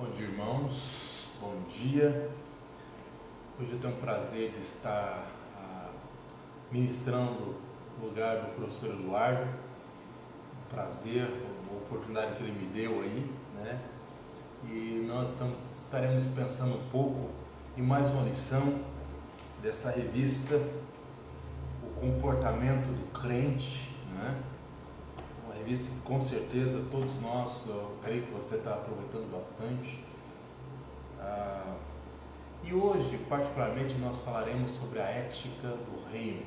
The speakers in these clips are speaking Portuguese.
Bom dia, irmãos, bom dia. Hoje eu tenho o prazer de estar ministrando no lugar do professor Eduardo. Um prazer, uma oportunidade que ele me deu aí, né? E nós estaremos pensando um pouco em mais uma lição dessa revista, O Comportamento do Crente, né? Uma revista que com certeza todos nós, eu creio que você está aproveitando bastante. E hoje, particularmente, nós falaremos sobre a ética do reino,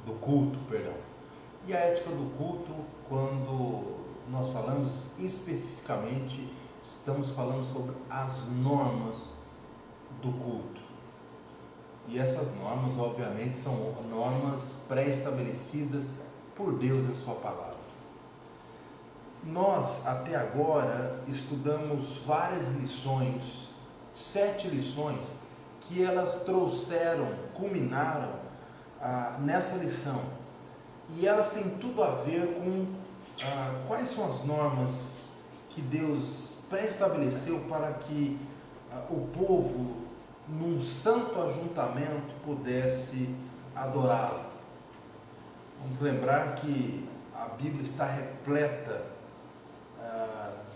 do culto, perdão. E a ética do culto, quando nós falamos especificamente, estamos falando sobre as normas do culto. E essas normas, obviamente, são normas pré-estabelecidas por Deus em sua palavra. Nós, até agora, estudamos várias lições, 7 lições, que elas trouxeram, culminaram nessa lição. E elas têm tudo a ver com quais são as normas que Deus pré-estabeleceu para que o povo, num santo ajuntamento, pudesse adorá-lo. Vamos lembrar que a Bíblia está repleta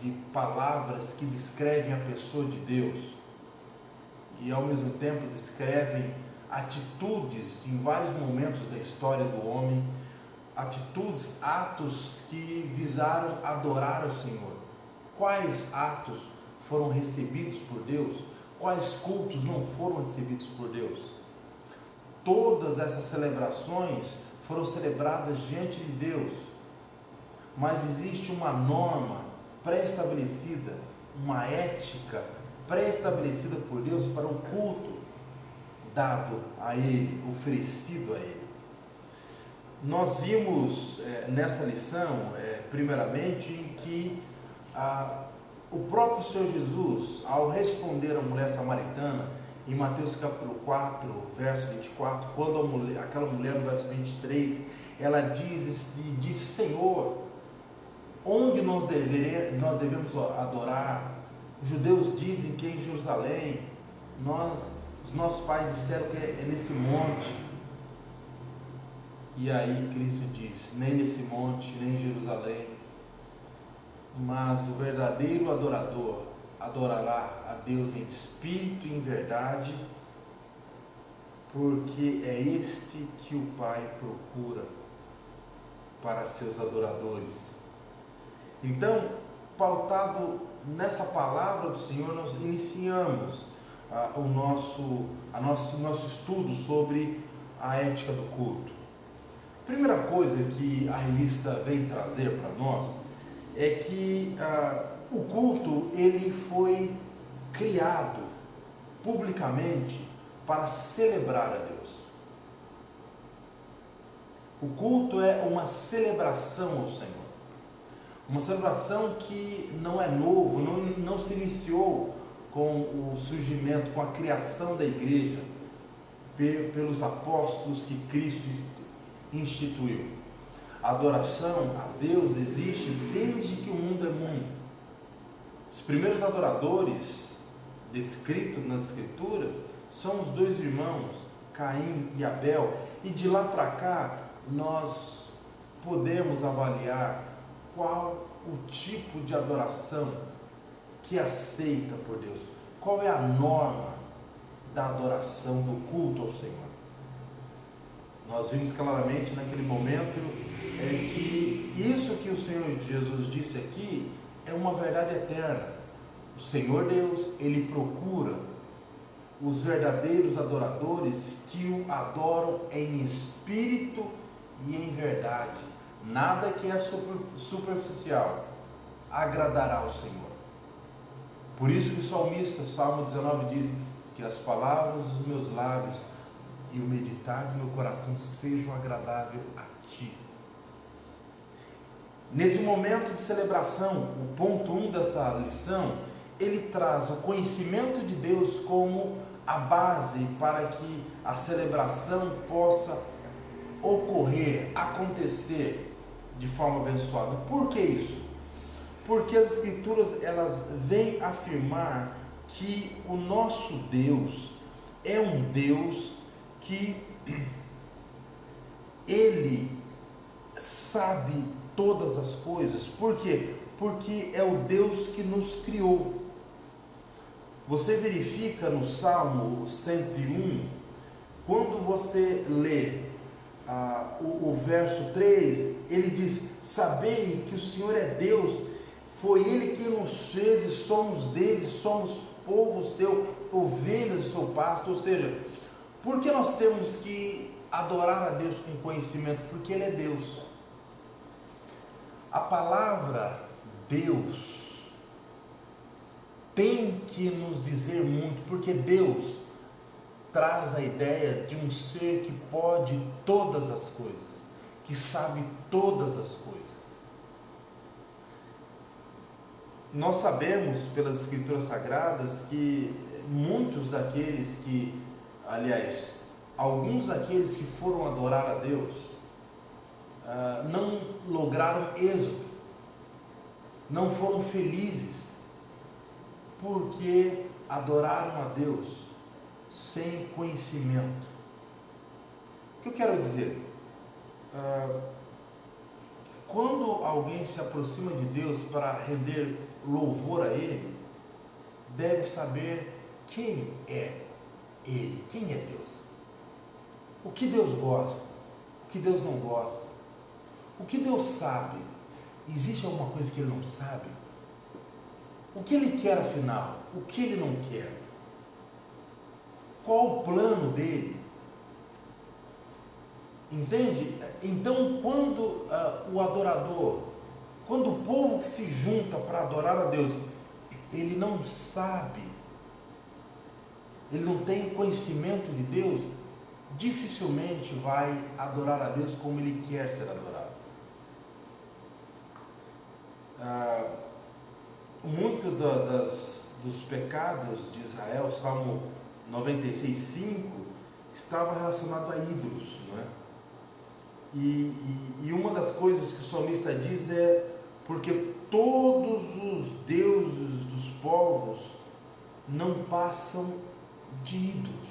de palavras que descrevem a pessoa de Deus e ao mesmo tempo descrevem atitudes em vários momentos da história do homem, atitudes, atos que visaram adorar ao Senhor. Quais atos foram recebidos por Deus? Quais cultos não foram recebidos por Deus? Todas essas celebrações foram celebradas diante de Deus, mas existe uma norma pré-estabelecida, uma ética pré-estabelecida por Deus para o culto dado a Ele, oferecido a Ele. Nós vimos nessa lição, primeiramente, em que o próprio Senhor Jesus, ao responder à mulher samaritana, em Mateus capítulo 4, verso 24, quando aquela mulher, no verso 23, ela disse: Senhor, onde nós devemos adorar? Os judeus dizem que é em Jerusalém. Os nossos pais disseram que é nesse monte. E aí Cristo diz: nem nesse monte, nem em Jerusalém, mas o verdadeiro adorador adorará a Deus em espírito e em verdade, porque é este que o Pai procura para seus adoradores. Então, pautado nessa palavra do Senhor, nós iniciamos o nosso estudo sobre a ética do culto. A primeira coisa que a revista vem trazer para nós é que o culto ele foi criado publicamente para celebrar a Deus. O culto é uma celebração ao Senhor. Uma celebração que não é novo, não se iniciou com o surgimento, com a criação da igreja, pelos apóstolos que Cristo instituiu. A adoração a Deus existe desde que o mundo é mundo. Os primeiros adoradores descritos nas Escrituras são os 2 irmãos, Caim e Abel, e de lá para cá nós podemos avaliar qual o tipo de adoração que é aceita por Deus, qual é a norma da adoração, do culto ao Senhor. Nós vimos claramente naquele momento que isso que o Senhor Jesus disse aqui é uma verdade eterna. O Senhor Deus, Ele procura os verdadeiros adoradores que o adoram em espírito e em verdade. Nada que é superficial agradará ao Senhor. Por isso que o salmista, Salmo 19, diz que as palavras dos meus lábios e o meditar do meu coração sejam agradáveis a Ti. Nesse momento de celebração, o ponto 1 dessa lição, ele traz o conhecimento de Deus como a base para que a celebração possa ocorrer, acontecer de forma abençoada. Por que isso? Porque as Escrituras, elas vêm afirmar que o nosso Deus é um Deus que Ele sabe todas as coisas. Por quê? Porque é o Deus que nos criou. Você verifica no Salmo 101, quando você lê o verso 3, ele diz: sabei que o Senhor é Deus, foi Ele quem nos fez e somos dele, somos povo seu, ovelhas do seu pasto. Ou seja, por que nós temos que adorar a Deus com conhecimento? Porque Ele é Deus. A palavra Deus tem que nos dizer muito, porque Deus traz a ideia de um ser que pode todas as coisas, que sabe todas as coisas. Nós sabemos pelas Escrituras Sagradas que muitos daqueles que, aliás, alguns daqueles que foram adorar a Deus, não lograram êxito, não foram felizes, porque adoraram a Deus sem conhecimento. O que eu quero dizer? Quando alguém se aproxima de Deus para render louvor a Ele, deve saber quem é Ele, quem é Deus, o que Deus gosta, o que Deus não gosta, o que Deus sabe. Existe alguma coisa que Ele não sabe? O que Ele quer afinal? O que Ele não quer? Qual o plano dele? Entende? Então, quando o adorador, quando o povo que se junta para adorar a Deus, ele não sabe, ele não tem conhecimento de Deus, dificilmente vai adorar a Deus como ele quer ser adorado. Muito dos pecados de Israel, Salmo 96:5, estava relacionado a ídolos, não é? E uma das coisas que o salmista diz é: porque todos os deuses dos povos não passam de ídolos.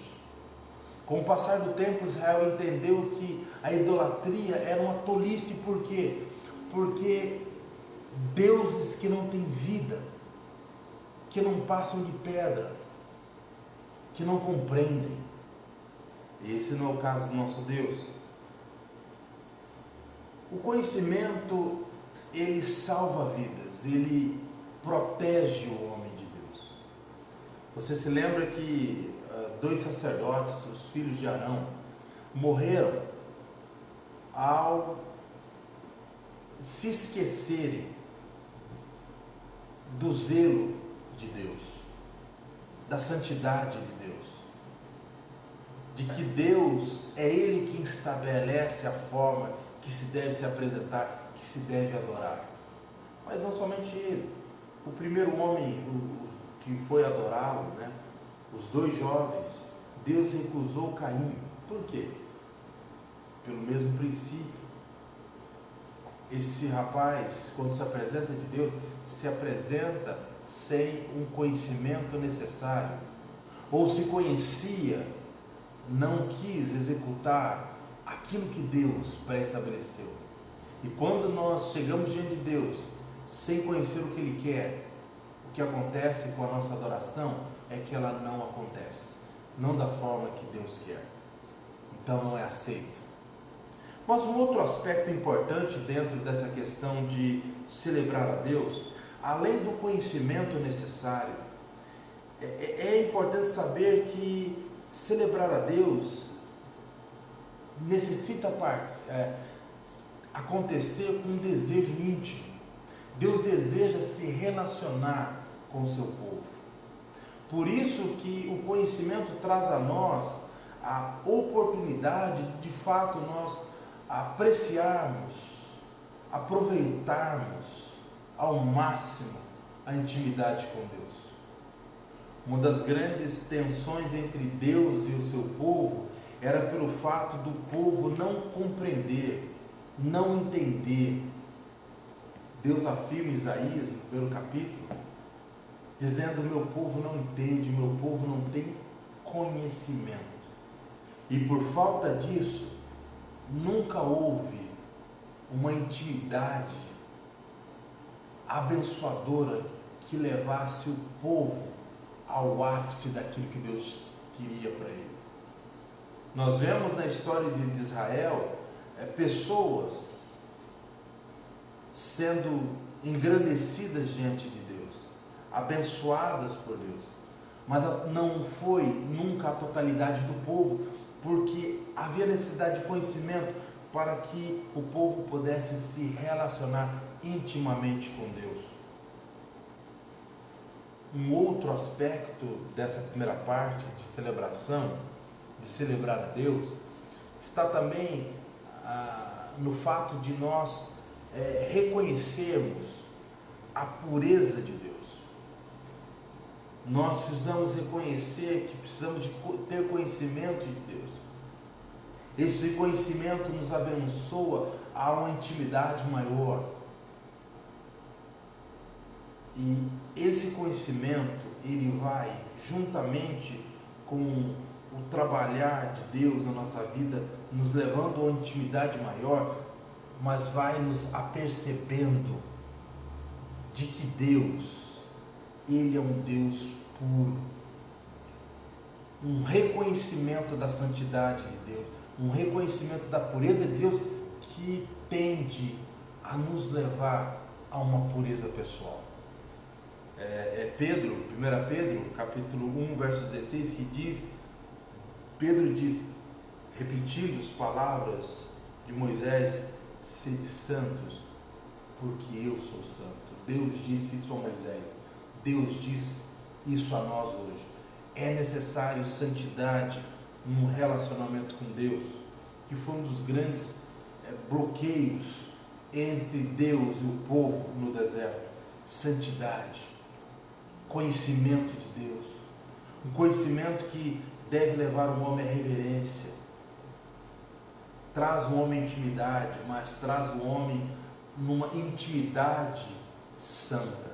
Com o passar do tempo, Israel entendeu que a idolatria era uma tolice. Por quê? Porque deuses que não têm vida, que não passam de pedra, que não compreendem. Esse não é o caso do nosso Deus. O conhecimento, ele salva vidas, ele protege o homem de Deus. Você se lembra que 2 sacerdotes, os filhos de Arão, morreram ao se esquecerem do zelo de Deus, da santidade de Deus, de que Deus é Ele quem estabelece a forma que se deve se apresentar, que se deve adorar. Mas não somente Ele. O primeiro homem que foi adorá-lo, né? Os 2 jovens, Deus recusou Caim. Por quê? Pelo mesmo princípio. Esse rapaz, quando se apresenta de Deus, se apresenta sem um conhecimento necessário. Ou se conhecia, não quis executar aquilo que Deus pré-estabeleceu. E quando nós chegamos diante de Deus, sem conhecer o que Ele quer, o que acontece com a nossa adoração é que ela não acontece, não da forma que Deus quer. Então não é aceito. Mas um outro aspecto importante dentro dessa questão de celebrar a Deus, além do conhecimento necessário, é importante saber que celebrar a Deus necessita acontecer com um desejo íntimo. Deus deseja se relacionar com o seu povo. Por isso que o conhecimento traz a nós a oportunidade de fato nós apreciarmos, aproveitarmos ao máximo a intimidade com Deus. Uma das grandes tensões entre Deus e o seu povo era pelo fato do povo não compreender, não entender. Deus afirma em Isaías, no primeiro capítulo, dizendo: meu povo não entende, meu povo não tem conhecimento. E por falta disso, nunca houve uma intimidade abençoadora que levasse o povo ao ápice daquilo que Deus queria para ele. Nós vemos na história de Israel pessoas sendo engrandecidas diante de Deus, abençoadas por Deus, mas não foi nunca a totalidade do povo, porque havia necessidade de conhecimento para que o povo pudesse se relacionar intimamente com Deus. Um outro aspecto dessa primeira parte de celebração, de celebrar a Deus, está também no fato de nós reconhecermos a pureza de Deus. Nós precisamos reconhecer que precisamos de ter conhecimento de Deus. Esse conhecimento nos abençoa a uma intimidade maior. E esse conhecimento, ele vai juntamente com o trabalhar de Deus na nossa vida, nos levando a uma intimidade maior, mas vai nos apercebendo de que Deus, Ele é um Deus puro. Um reconhecimento da santidade de Deus, um reconhecimento da pureza de Deus que tende a nos levar a uma pureza pessoal. Pedro, 1 Pedro, capítulo 1, verso 16, que diz, Pedro diz, repetindo as palavras de Moisés: sede santos, porque eu sou santo. Deus disse isso a Moisés, Deus diz isso a nós hoje. É necessário santidade num relacionamento com Deus, que foi um dos grandes bloqueios entre Deus e o povo no deserto. Santidade, conhecimento de Deus, um conhecimento que deve levar o homem à reverência, traz o homem à intimidade, mas traz o homem numa intimidade santa.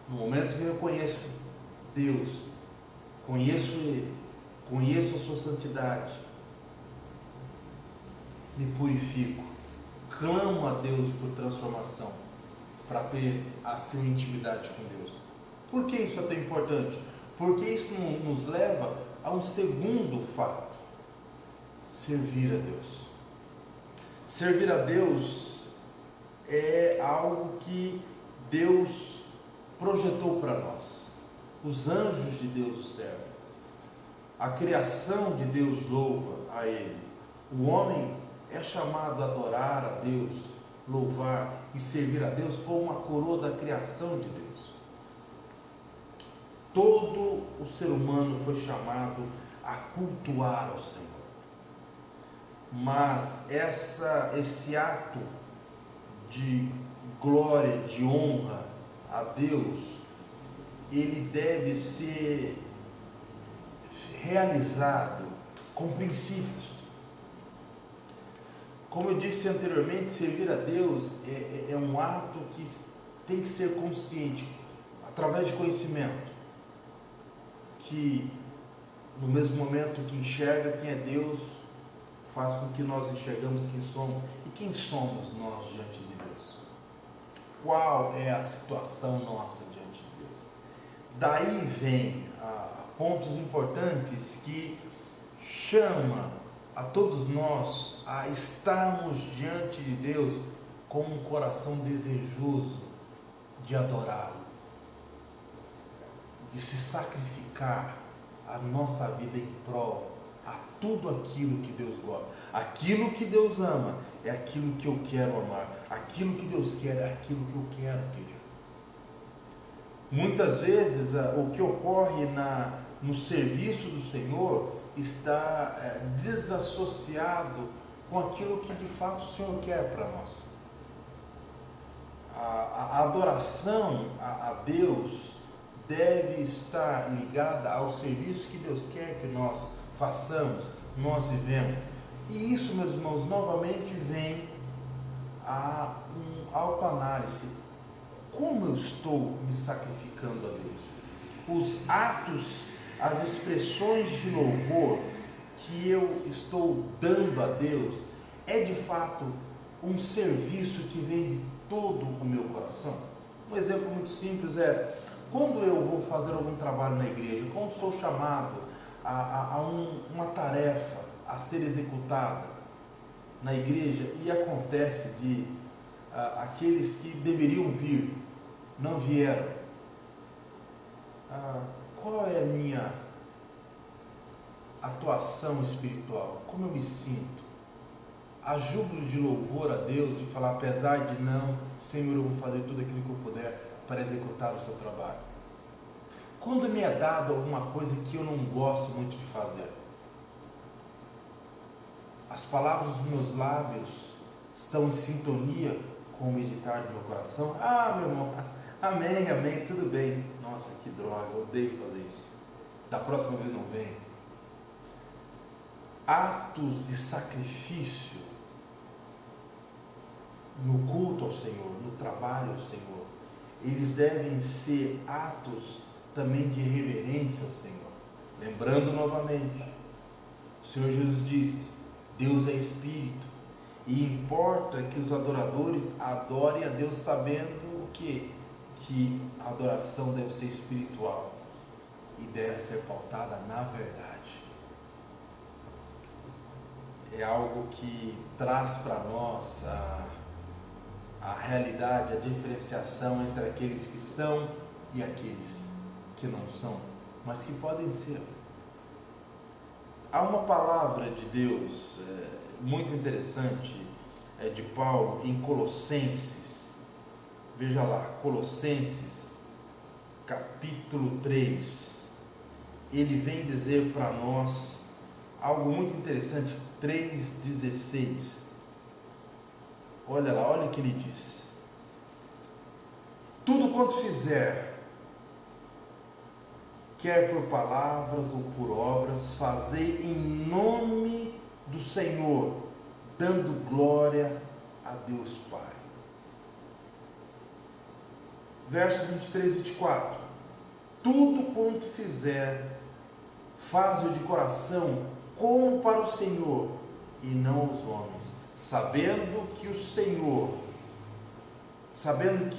No momento que eu conheço Deus, conheço Ele, conheço a sua santidade, me purifico, clamo a Deus por transformação, para ter a sua intimidade com Deus. Por que isso é tão importante? Porque isso nos leva a um segundo fato: servir a Deus. Servir a Deus é algo que Deus projetou para nós. Os anjos de Deus o servem. A criação de Deus louva a Ele. O homem é chamado a adorar a Deus, louvar e servir a Deus como uma coroa da criação de Deus. Todo o ser humano foi chamado a cultuar ao Senhor. Mas esse ato de glória, de honra a Deus, ele deve ser realizado com princípios. Como eu disse anteriormente, servir a Deus é um ato que tem que ser consciente, através de conhecimento, que no mesmo momento que enxerga quem é Deus, faz com que nós enxergamos quem somos. E quem somos nós diante de Deus? Qual é a situação nossa diante de Deus? Daí vem pontos importantes que chama a todos nós a estarmos diante de Deus com um coração desejoso de adorá-lo, de se sacrificar a nossa vida em prol a tudo aquilo que Deus gosta. Aquilo que Deus ama é aquilo que eu quero amar. Aquilo que Deus quer é aquilo que eu quero querer. Muitas vezes o que ocorre no serviço do Senhor está desassociado com aquilo que de fato o Senhor quer para nós. A adoração a Deus deve estar ligada ao serviço que Deus quer que nós façamos, nós vivemos. E isso, meus irmãos, novamente vem a uma autoanálise. como eu estou me sacrificando a Deus? Os atos, as expressões de louvor que eu estou dando a Deus, é de fato um serviço que vem de todo o meu coração? Um exemplo muito simples é, quando eu vou fazer algum trabalho na igreja, quando sou chamado a uma tarefa a ser executada na igreja, e acontece de aqueles que deveriam vir, não vieram, qual é a minha atuação espiritual? Como eu me sinto? Há júbilo de louvor a Deus, de falar, apesar de não, Senhor, eu vou fazer tudo aquilo que eu puder para executar o seu trabalho. Quando me é dado alguma coisa que eu não gosto muito de fazer, as palavras dos meus lábios estão em sintonia com o meditar do meu coração? Meu irmão, amém, amém, tudo bem. Nossa, que droga, eu odeio fazer isso. Da próxima vez não vem. Atos de sacrifício no culto ao Senhor, no trabalho ao Senhor, eles devem ser atos também de reverência ao Senhor. Lembrando novamente, o Senhor Jesus disse, Deus é Espírito, e importa que os adoradores adorem a Deus sabendo o quê? Que a adoração deve ser espiritual e deve ser pautada na verdade. É algo que traz para nós a realidade, a diferenciação entre aqueles que são e aqueles que não são, mas que podem ser. Há uma palavra de Deus muito interessante de Paulo em Colossenses. Veja lá, Colossenses capítulo 3. Ele vem dizer para nós algo muito interessante, 3,16. Olha lá, olha o que ele diz. Tudo quanto fizer, quer por palavras ou por obras, fazei em nome do Senhor, dando glória a Deus Pai. Verso 23 e 24. Tudo quanto fizer, faze-o de coração, como para o Senhor, e não aos homens, sabendo que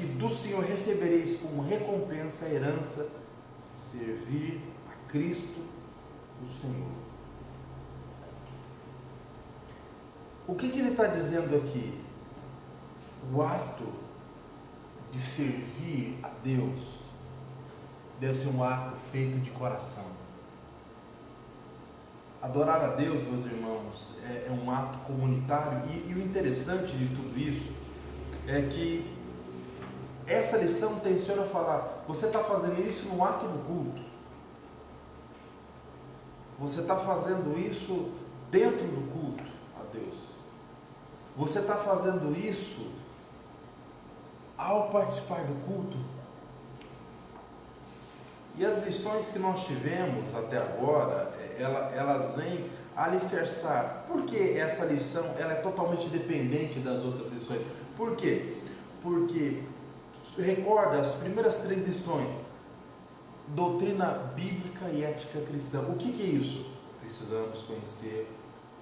do Senhor recebereis como recompensa a herança, servir a Cristo, o Senhor. O que ele está dizendo aqui? O ato de servir a Deus deve ser um ato feito de coração. Adorar a Deus, meus irmãos, é um ato comunitário, e o interessante de tudo isso é que essa lição tenciona a falar, você está fazendo isso no ato do culto, você está fazendo isso dentro do culto a Deus, você está fazendo isso ao participar do culto. E as lições que nós tivemos até agora, elas vêm alicerçar. Por que essa lição ela é totalmente dependente das outras lições? Por quê? Porque, recorda, as primeiras 3 lições, doutrina bíblica e ética cristã. O que é isso? Precisamos conhecer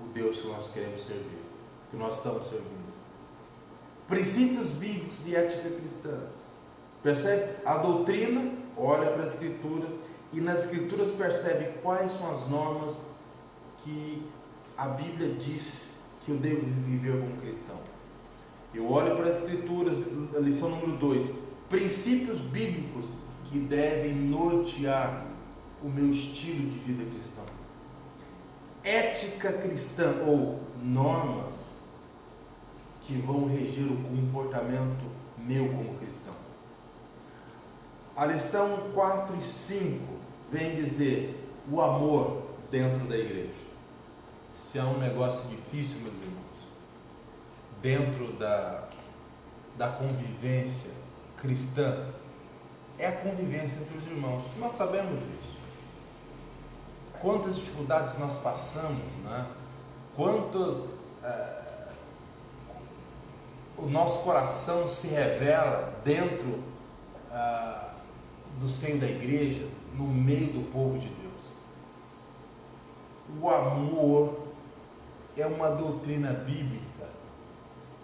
o Deus que nós queremos servir, que nós estamos servindo. Princípios bíblicos e ética cristã. Percebe? A doutrina olha para as Escrituras e nas Escrituras percebe quais são as normas que a Bíblia diz que eu devo viver como cristão. Eu olho para as Escrituras, lição número 2, princípios bíblicos que devem nortear o meu estilo de vida cristão. Ética cristã, ou normas que vão reger o comportamento meu como cristão. A lição 4 e 5 vem dizer o amor dentro da igreja. Se há um negócio difícil, meus irmãos, dentro da convivência cristã, é a convivência entre os irmãos. Nós sabemos disso. Quantas dificuldades nós passamos, né? O nosso coração se revela dentro do seio da igreja, no meio do povo de Deus. O amor é uma doutrina bíblica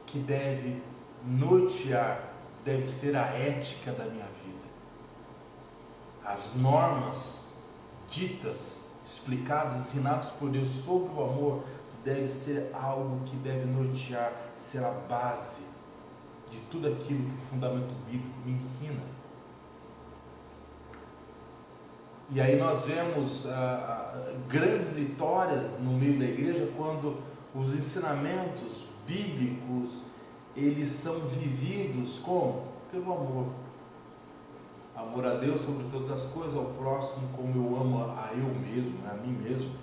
que deve nortear, deve ser a ética da minha vida. As normas ditas, explicadas, ensinadas por Deus sobre o amor, deve ser algo que deve nortear, ser a base de tudo aquilo que o fundamento bíblico me ensina. E aí nós vemos grandes vitórias no meio da igreja quando os ensinamentos bíblicos, eles são vividos como? Pelo amor. Amor a Deus sobre todas as coisas, ao próximo como eu amo a eu mesmo, a mim mesmo.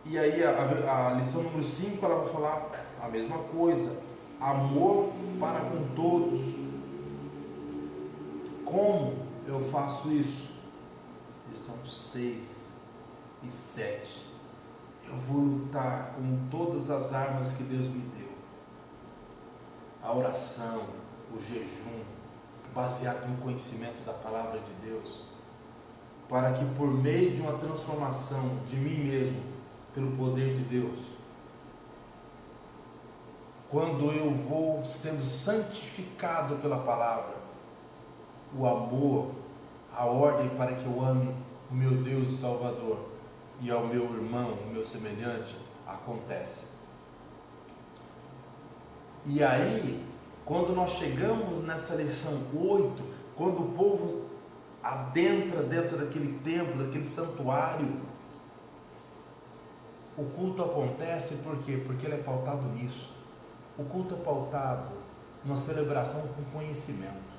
E aí a lição número 5, ela vai falar a mesma coisa. Amor para com todos. Como eu faço isso? Lição 6 e 7. Eu vou lutar com todas as armas que Deus me deu. A oração, o jejum, baseado no conhecimento da palavra de Deus, para que por meio de uma transformação de mim mesmo, pelo poder de Deus, quando eu vou sendo santificado pela palavra, o amor, a ordem para que eu ame o meu Deus e Salvador e ao meu irmão, o meu semelhante, acontece. E aí, quando nós chegamos nessa lição 8, quando o povo adentra dentro daquele templo, daquele santuário, o culto acontece por quê? Porque ele é pautado nisso. O culto é pautado numa celebração com conhecimento.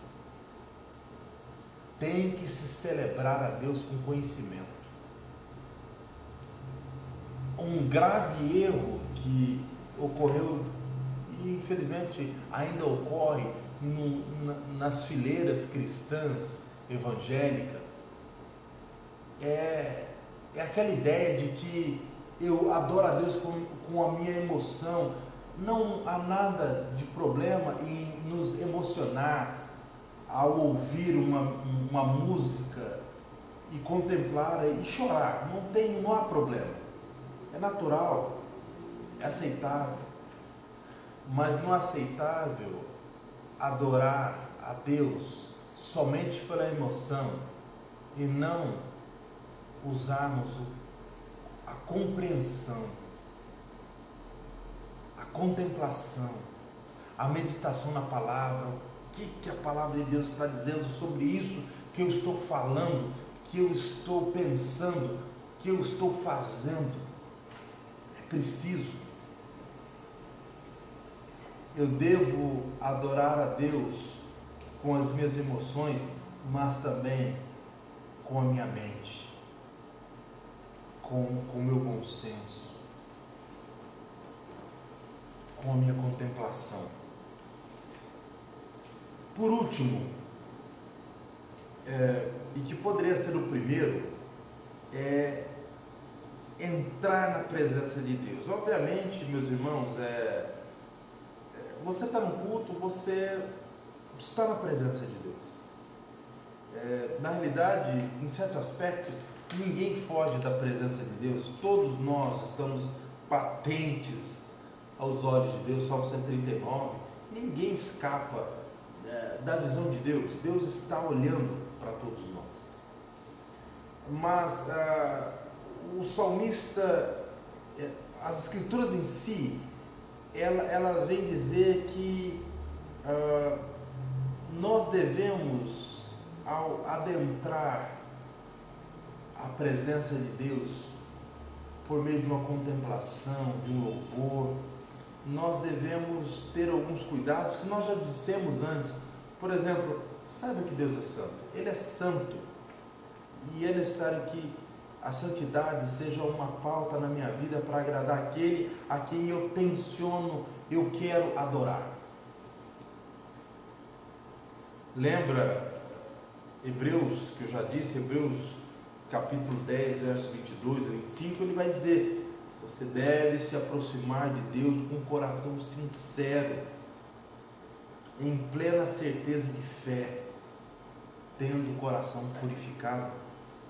Tem que se celebrar a Deus com conhecimento. Um grave erro que ocorreu e infelizmente ainda ocorre nas fileiras cristãs evangélicas é aquela ideia de que eu adoro a Deus com a minha emoção. Não há nada de problema em nos emocionar ao ouvir uma música e contemplar e chorar. Não há problema. É natural, é aceitável. Mas não é aceitável adorar a Deus somente pela emoção e não usarmos a compreensão, a contemplação, a meditação na palavra. O que a palavra de Deus está dizendo sobre isso que eu estou falando, que eu estou pensando, que eu estou fazendo? É preciso. Eu devo adorar a Deus com as minhas emoções, mas também com a minha mente, com o meu bom senso, com a minha contemplação. Por último, e que poderia ser o primeiro, é entrar na presença de Deus. Obviamente, meus irmãos, você está no culto, você está na presença de Deus. Na realidade, em certos aspectos, ninguém foge da presença de Deus. Todos nós estamos patentes aos olhos de Deus. Salmo 139. Ninguém escapa da visão de Deus. Deus está olhando para todos nós. Mas o salmista, as escrituras em si, ela vem dizer que nós devemos, ao adentrar a presença de Deus por meio de uma contemplação, de um louvor, nós devemos ter alguns cuidados que nós já dissemos antes. Por exemplo, saiba que Deus é santo. Ele é santo. E é necessário que a santidade seja uma pauta na minha vida para agradar aquele a quem eu tenciono, eu quero adorar. Lembra Hebreus, que eu já disse, Hebreus capítulo 10, verso 22 a 25, ele vai dizer: você deve se aproximar de Deus com um coração sincero. em plena certeza de fé, tendo o coração purificado.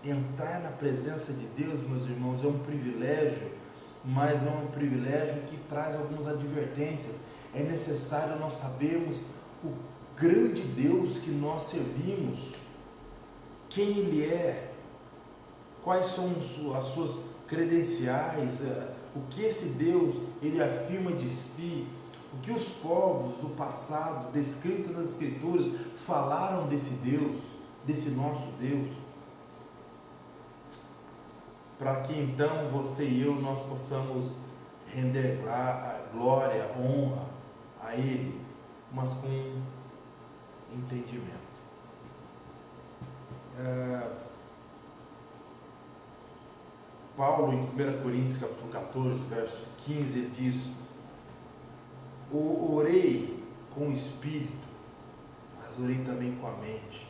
Entrar na presença de Deus, meus irmãos, é um privilégio, mas é um privilégio que traz algumas advertências. É necessário nós sabermos o grande Deus que nós servimos, quem Ele é, quais são as suas credenciais, o que esse Deus Ele afirma de si, o que os povos do passado, descritos nas Escrituras, falaram desse Deus, desse nosso Deus, para que então você e eu, nós possamos render glória, honra a Ele, mas com entendimento. Paulo, em 1 Coríntios capítulo 14, verso 15, ele diz: orei com o Espírito, mas orei também com a mente.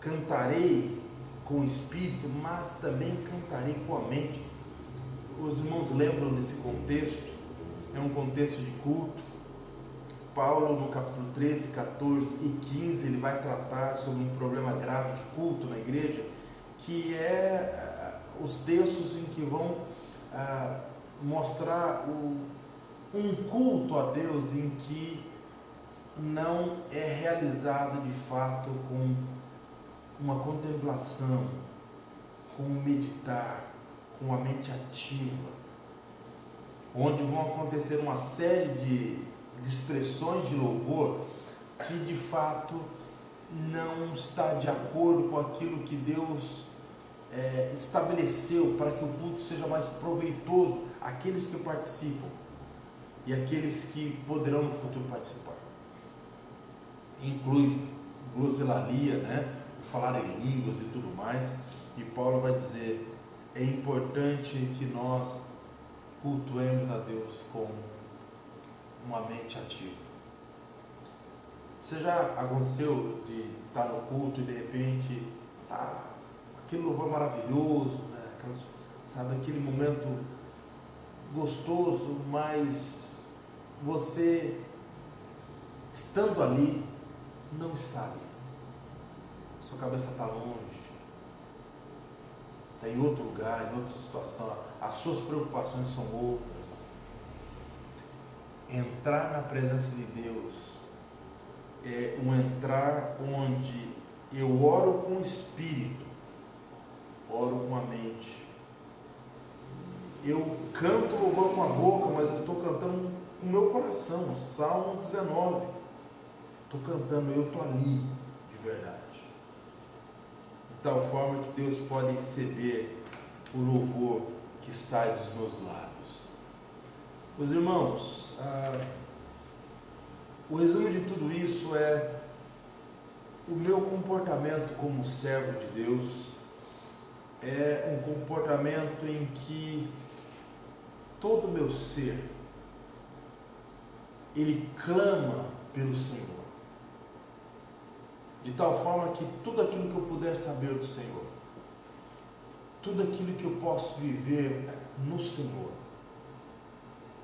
Cantarei com o Espírito, mas também cantarei com a mente. Os irmãos lembram desse contexto? É um contexto de culto. Paulo, no capítulo 13, 14 e 15, ele vai tratar sobre um problema grave de culto na igreja, que é os textos em que vão mostrar um culto a Deus em que não é realizado de fato com uma contemplação, com um meditar, com a mente ativa, onde vão acontecer uma série de expressões de louvor que de fato não está de acordo com aquilo que Deus estabeleceu para que o culto seja mais proveitoso àqueles que participam e àqueles que poderão no futuro participar. Inclui glosolalia, né? Falar em línguas e tudo mais. E Paulo vai dizer: é importante que nós cultuemos a Deus com uma mente ativa. Você já aconteceu de estar no culto e de repente aquele louvor maravilhoso, né? Sabe, aquele momento gostoso, mas você, estando ali, não está ali. Sua cabeça está longe, está em outro lugar, em outra situação, as suas preocupações são outras. Entrar na presença de Deus é um entrar onde eu oro com o Espírito, oro com a mente. Eu canto louvor com a boca, mas eu estou cantando com o meu coração. Salmo 19. Estou cantando, eu estou ali de verdade. De tal forma que Deus pode receber o louvor que sai dos meus lábios. Meus irmãos, o resumo de tudo isso é o meu comportamento como servo de Deus. É um comportamento em que todo o meu ser, ele clama pelo Senhor, de tal forma que tudo aquilo que eu puder saber do Senhor, tudo aquilo que eu posso viver no Senhor,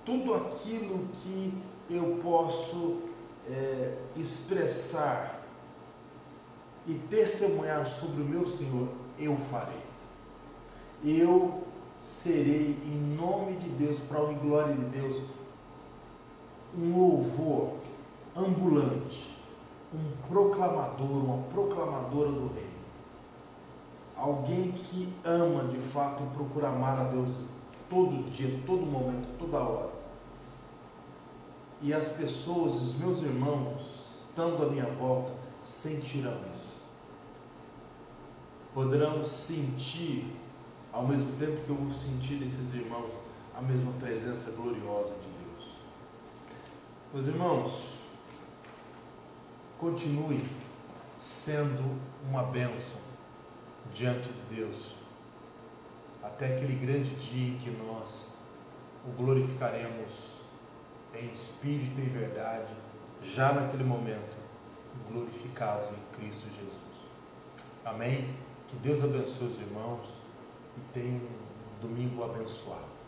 tudo aquilo que eu posso expressar e testemunhar sobre o meu Senhor, eu farei. Eu serei, em nome de Deus, para a glória de Deus, um louvor ambulante, um proclamador, uma proclamadora do reino. Alguém que ama de fato e procura amar a Deus todo dia, todo momento, toda hora. E as pessoas, os meus irmãos, estando à minha volta, sentirão isso. Poderão sentir, ao mesmo tempo que eu vou sentir desses irmãos, a mesma presença gloriosa de Deus. Meus irmãos, continue sendo uma bênção diante de Deus, até aquele grande dia em que nós o glorificaremos em espírito e em verdade, já naquele momento, glorificados em Cristo Jesus. Amém? Que Deus abençoe os irmãos e tenha um domingo abençoado.